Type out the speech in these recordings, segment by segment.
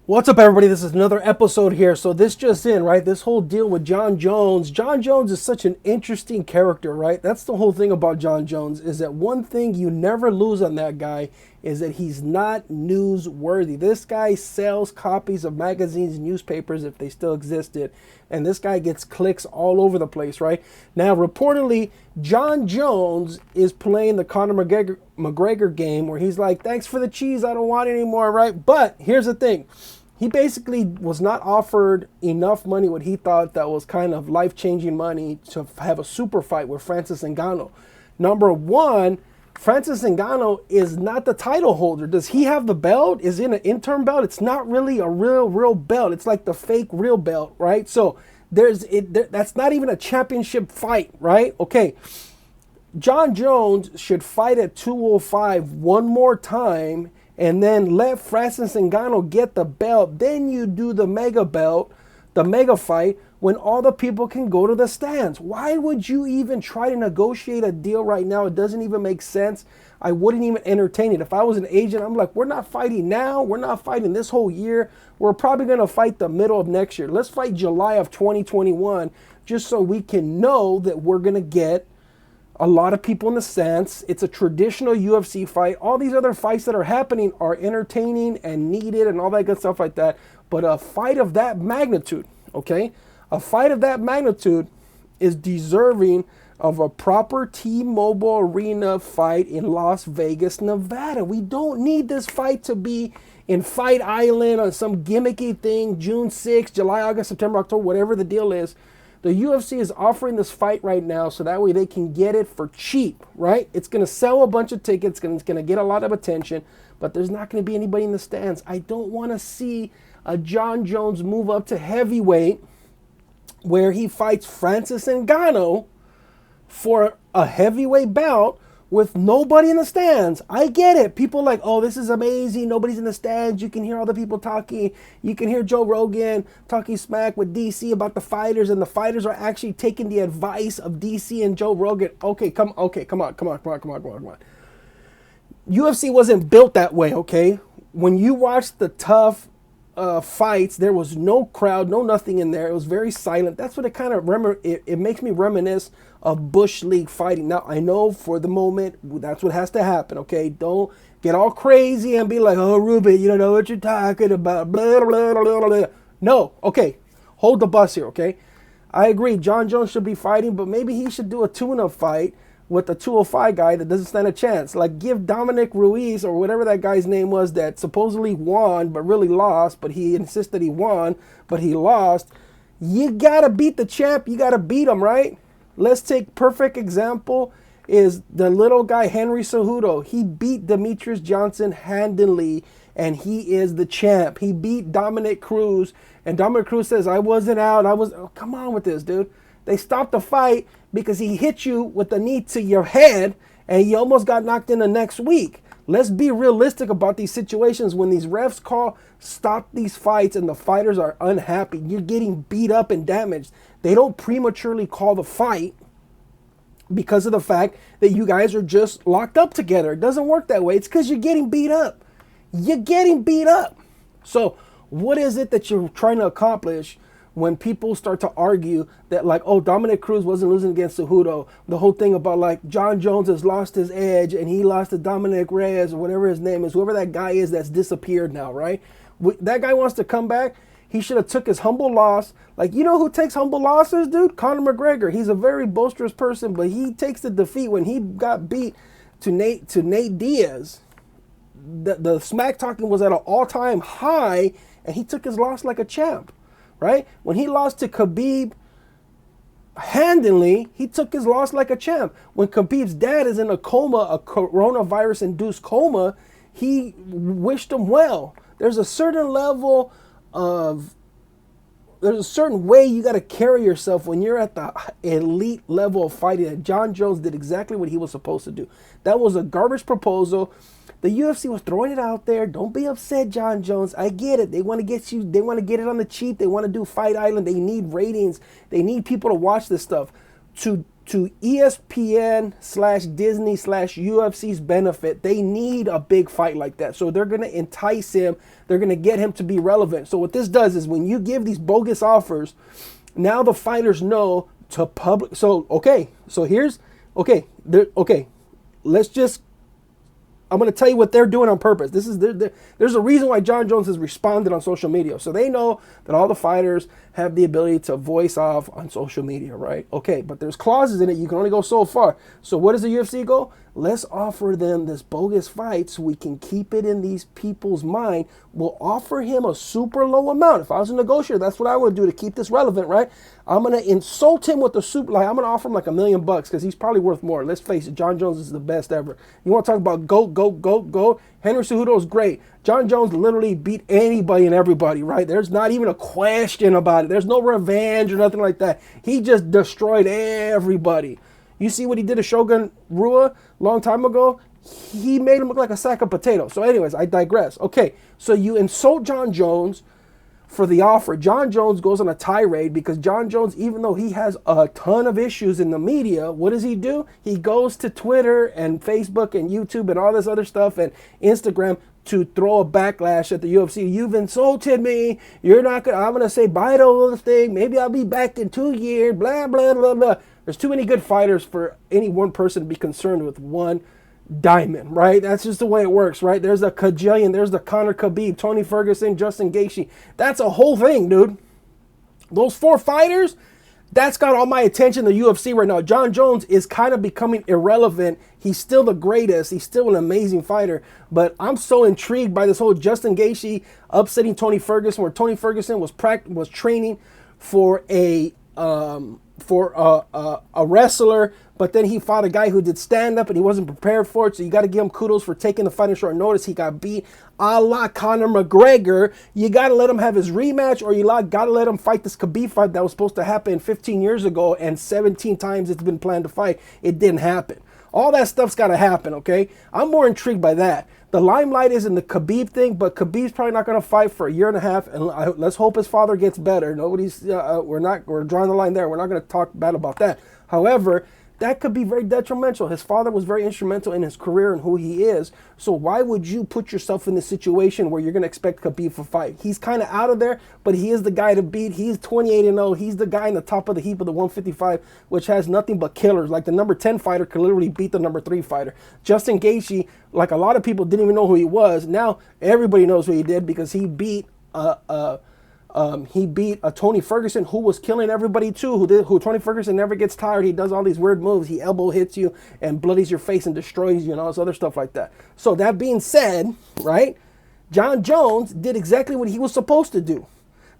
What's up, everybody? This is another episode here. So this just in, right? This whole deal with Jon Jones. Jon Jones is such an interesting character, right? That's the whole thing about Jon Jones, is that one thing you never lose on that guy is that he's not newsworthy. This guy sells copies of magazines and newspapers if they still existed. And this guy gets clicks all over the place, right? Now, reportedly, Jon Jones is playing the Conor McGregor game where he's like, thanks for the cheese, I don't want it anymore, right? But here's the thing. He basically was not offered enough money, what he thought that was kind of life-changing money, to have a super fight with Francis Ngannou. Number one, Francis Ngannou is not the title holder. Does he have the belt? Is it an interim belt? It's not really a real belt. It's like the fake real belt, right? So that's not even a championship fight, right? Okay. Jon Jones should fight at 205 one more time and then let Francis Ngannou get the belt. Then you do the mega belt, the mega fight, when all the people can go to the stands. Why would you even try to negotiate a deal right now? It doesn't even make sense. I wouldn't even entertain it. If I was an agent, I'm like, we're not fighting now. We're not fighting this whole year. We're probably going to fight the middle of next year. Let's fight July of 2021 just so we can know that we're going to get a lot of people in the stands. It's a traditional UFC fight. All these other fights that are happening are entertaining and needed and all that good stuff like that. But a fight of that magnitude, okay? A fight of that magnitude is deserving of a proper T-Mobile Arena fight in Las Vegas, Nevada. We don't need this fight to be in Fight Island on some gimmicky thing, June 6th, July, August, September, October, whatever the deal is. The UFC is offering this fight right now so that way they can get it for cheap, right? It's going to sell a bunch of tickets, it's going to get a lot of attention, but there's not going to be anybody in the stands. I don't want to see a Jon Jones move up to heavyweight where he fights Francis Ngannou for a heavyweight bout with nobody in the stands. I get it. People are like, oh, this is amazing. Nobody's in the stands. You can hear all the people talking. You can hear Joe Rogan talking smack with DC about the fighters, and the fighters are actually taking the advice of DC and Joe Rogan. Okay, come on. UFC wasn't built that way, okay? When you watch the tough fights, there was no crowd, no nothing in there. It was very silent. That's what it kind of it makes me reminisce of Bush League fighting. Now, I know for the moment that's what has to happen, okay? Don't get all crazy and be like, oh, Ruben, you don't know what you're talking about. Blah, blah, blah, blah, blah. No, okay. Hold the bus here, okay? I agree. Jon Jones should be fighting, but maybe he should do a tune-up fight with the 205 guy that doesn't stand a chance. Like, give Dominic Ruiz, or whatever that guy's name was that supposedly won but really lost, but he insisted he won, but he lost. You gotta beat the champ. You gotta beat him, right? Let's take perfect example is the little guy Henry Cejudo. He beat Demetrius Johnson handily, and he is the champ. He beat Dominic Cruz, and Dominic Cruz says, I wasn't out. Oh, come on with this, dude. They stopped the fight because he hit you with a knee to your head and you almost got knocked in the next week. Let's be realistic about these situations when these refs stop these fights and the fighters are unhappy. You're getting beat up and damaged. They don't prematurely call the fight because of the fact that you guys are just locked up together. It doesn't work that way. It's because you're getting beat up. You're getting beat up. So what is it that you're trying to accomplish when people start to argue that, like, oh, Dominic Cruz wasn't losing against Cejudo? The whole thing about, like, Jon Jones has lost his edge and he lost to Dominic Reyes or whatever his name is, whoever that guy is that's disappeared now, right? That guy wants to come back. He should have took his humble loss. Like, you know who takes humble losses, dude? Conor McGregor. He's a very boisterous person, but he takes the defeat when he got beat to Nate Diaz. The smack talking was at an all-time high, and he took his loss like a champ. Right? When he lost to Khabib handily, he took his loss like a champ. When Khabib's dad is in a coma, a coronavirus-induced coma, he wished him well. There's a certain way you got to carry yourself when you're at the elite level of fighting. And Jon Jones did exactly what he was supposed to do. That was a garbage proposal. The UFC was throwing it out there. Don't be upset, Jon Jones. I get it. They want to get you. They want to get it on the cheap. They want to do Fight Island. They need ratings. They need people to watch this stuff. To to ESPN slash Disney slash UFC's benefit, they need a big fight like that. So they're going to entice him. They're going to get him to be relevant. So what this does is when you give these bogus offers, now the fighters know to public. So, okay. So here's, okay. Let's just, I'm going to tell you what they're doing on purpose. This is there's a reason why Jon Jones has responded on social media. So they know that all the fighters have the ability to voice off on social media, right? Okay, but there's clauses in it. You can only go so far. So what does the UFC go? Let's offer them this bogus fight so we can keep it in these people's mind. We'll offer him a super low amount. If I was a negotiator, that's what I would do to keep this relevant, right? I'm going to insult him with the super, like I'm going to offer him like $1 million because he's probably worth more. Let's face it, Jon Jones is the best ever. You want to talk about GOAT? Henry Cejudo is great. Jon Jones literally beat anybody and everybody, right? There's not even a question about it. There's no revenge or nothing like that. He just destroyed everybody. You see what he did to Shogun Rua a long time ago? He made him look like a sack of potatoes. So anyways, I digress. Okay, so you insult Jon Jones for the offer. Jon Jones goes on a tirade because Jon Jones, even though he has a ton of issues in the media, what does he do? He goes to Twitter and Facebook and YouTube and all this other stuff and Instagram to throw a backlash at the UFC. You've insulted me. You're not gonna, I'm gonna say bye to this thing. Maybe I'll be back in 2 years, blah, blah, blah, blah. There's too many good fighters for any one person to be concerned with one diamond, right? That's just the way it works, right? There's a kajillion. There's the Conor Khabib, Tony Ferguson, Justin Gaethje. That's a whole thing, dude. Those 4 fighters, that's got all my attention in the UFC right now. Jon Jones is kind of becoming irrelevant. He's still the greatest. He's still an amazing fighter. But I'm so intrigued by this whole Justin Gaethje upsetting Tony Ferguson, where Tony Ferguson was training for a wrestler, but then he fought a guy who did stand-up and he wasn't prepared for it, so you got to give him kudos for taking the fight in short notice. He got beat a la Conor McGregor. You got to let him have his rematch, or you got to let him fight this Khabib fight that was supposed to happen 15 years ago, and 17 times it's been planned to fight. It didn't happen. All that stuff's got to happen, okay? I'm more intrigued by that. The limelight is in the Khabib thing, but Khabib's probably not going to fight for 1.5 years, and let's hope his father gets better. We're drawing the line there. We're not going to talk bad about that. However, that could be very detrimental. His father was very instrumental in his career and who he is. So why would you put yourself in this situation where you're going to expect Khabib to fight? He's kind of out of there, but he is the guy to beat. He's 28-0. He's the guy in the top of the heap of the 155, which has nothing but killers. Like the number 10 fighter could literally beat the number 3 fighter. Justin Gaethje, like a lot of people didn't even know who he was. Now everybody knows who he did because he beat a Tony Ferguson who was killing everybody too, who Tony Ferguson never gets tired. He does all these weird moves. He elbow hits you and bloodies your face and destroys you and all this other stuff like that. So that being said, right, Jon Jones did exactly what he was supposed to do.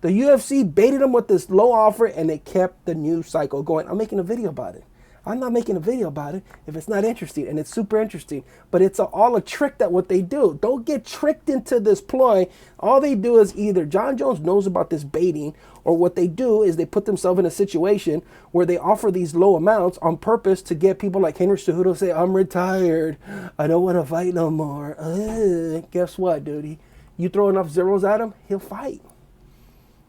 The UFC baited him with this low offer and they kept the news cycle going. I'm making a video about it. I'm not making a video about it if it's not interesting, and it's super interesting. But it's all a trick that what they do. Don't get tricked into this ploy. All they do is either Jon Jones knows about this baiting, or what they do is they put themselves in a situation where they offer these low amounts on purpose to get people like Henry Cejudo to say, I'm retired. I don't want to fight no more. Guess what, dude? You throw enough zeros at him, he'll fight.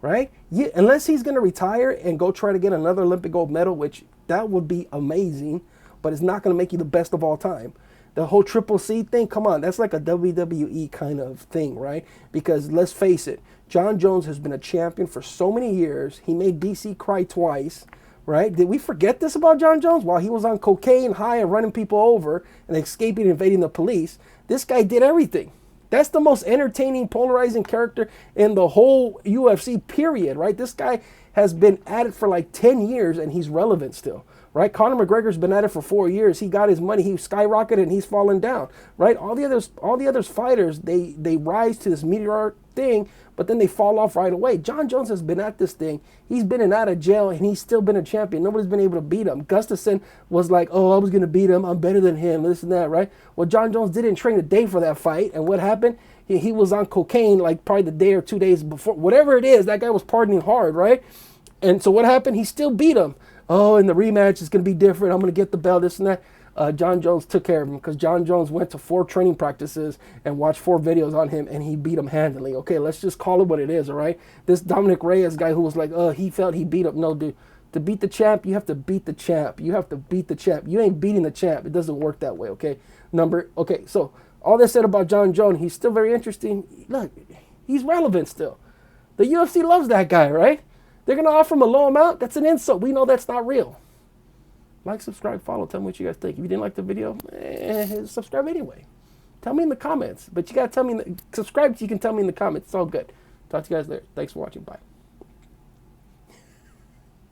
Right? Yeah, unless he's going to retire and go try to get another Olympic gold medal, which that would be amazing, but it's not going to make you the best of all time. The whole Triple C thing, come on, that's like a WWE kind of thing, right? Because let's face it, Jon Jones has been a champion for so many years. He made DC cry twice, right? Did we forget this about Jon Jones? While he was on cocaine, high, and running people over and escaping and evading the police, this guy did everything. That's the most entertaining, polarizing character in the whole UFC, period, right? This guy has been at it for like 10 years and he's relevant still, right? Conor McGregor's been at it for 4 years. He got his money, he skyrocketed and he's fallen down, right? All the others fighters, they rise to this meteoric thing, but then they fall off right away. Jon Jones has been at this thing. He's been in and out of jail and he's still been a champion. Nobody's been able to beat him. Gustafsson was like, oh, I was going to beat him. I'm better than him, this and that, right? Well, Jon Jones didn't train a day for that fight. And what happened? He was on cocaine like probably the day or 2 days before. Whatever it is, that guy was partying hard, right? And so what happened? He still beat him. Oh, and the rematch is going to be different. I'm going to get the belt, this and that. Jon Jones took care of him because Jon Jones went to 4 training practices and watched 4 videos on him, and he beat him handily. Okay, let's just call it what it is, all right? This Dominic Reyes guy who was like, he felt he beat him. No, dude, To beat the champ, you have to beat the champ. You have to beat the champ. You ain't beating the champ. It doesn't work that way, okay? Okay, so all that said about Jon Jones, he's still very interesting. Look, he's relevant still. The UFC loves that guy, right? They're going to offer him a low amount. That's an insult. We know that's not real. Like, subscribe, follow. Tell me what you guys think. If you didn't like the video, subscribe anyway. Tell me in the comments. But you got to tell me, subscribe so you can tell me in the comments. It's all good. Talk to you guys later. Thanks for watching. Bye.